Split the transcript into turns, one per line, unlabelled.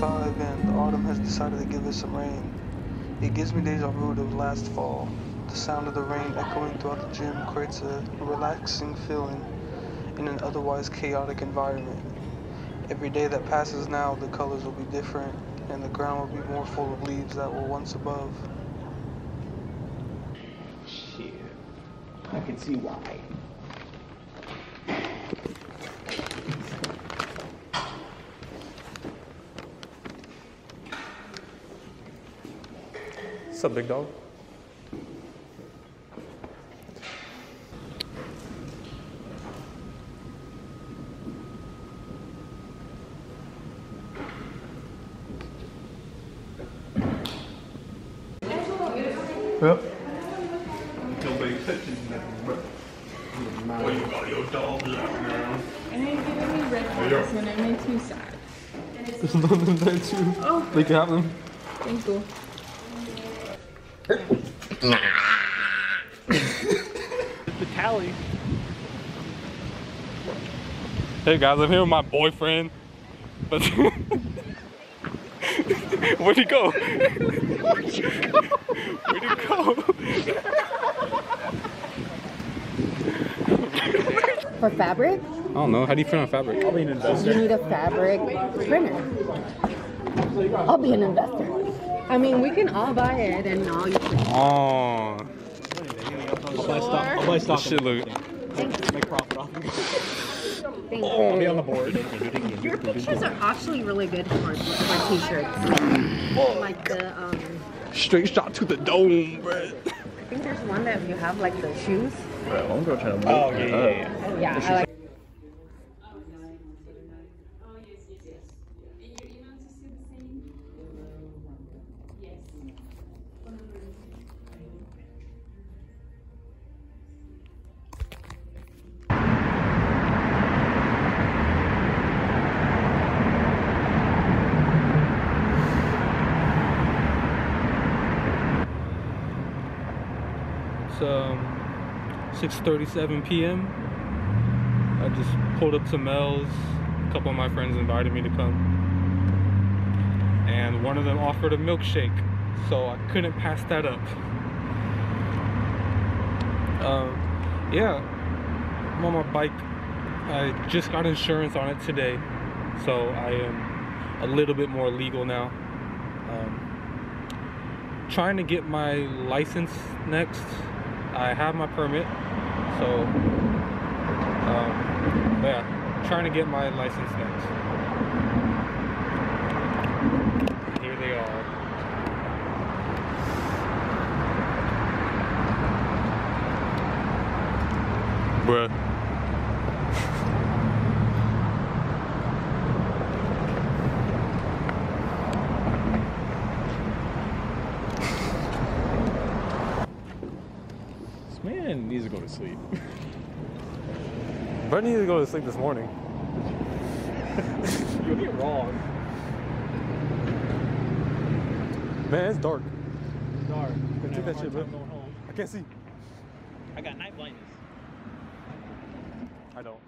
25 and autumn has decided to give us some rain. It gives me deja vu to last fall. The sound of the rain echoing throughout the gym creates a relaxing feeling in an otherwise chaotic environment. Every day that passes now, the colors will be different and the ground will be more full of leaves that were once above.
Shit, I can see why.
What's up, big dog? Yep.
Nobody touching nothing, bro. Well, you got your dogs out now.
And they're giving me red ones and it makes me sad.
There's nothing there too.
Oh.
They can have them.
Thank you.
The tally. Hey guys, I'm here with my boyfriend. But where'd he go? Where'd he go?
For fabric?
I don't know. How do you print on fabric?
You need a fabric printer. I'll be an investor. I mean, we can all buy it and all you can.
Oh.
I'll
buy stock. This shit look.
Make profit off of it. Thank you.
I'll be on the board.
Your pictures are actually really good for t-shirts. Like the
Straight shot to the dome, bro.
I think there's one that you have like the shoes.
Bro, I'm gonna try to move.
Oh yeah.
Yeah, I like.
It's 6:37 p.m. I just pulled up to Mel's. A couple of my friends invited me to come, and one of them offered a milkshake, so I couldn't pass that up. Yeah, I'm on my bike. I just got insurance on it today, so I am a little bit more legal now. Trying to get my license next. I have my permit, so yeah, trying to get my license next. Here they are. Bruh.
Man needs to go to sleep.
Brett needed to go to sleep this morning.
You'll be wrong.
Man, it's dark.
It's dark.
Take that shit, bro.
Going home.
I can't see.
I got night blindness.
I don't.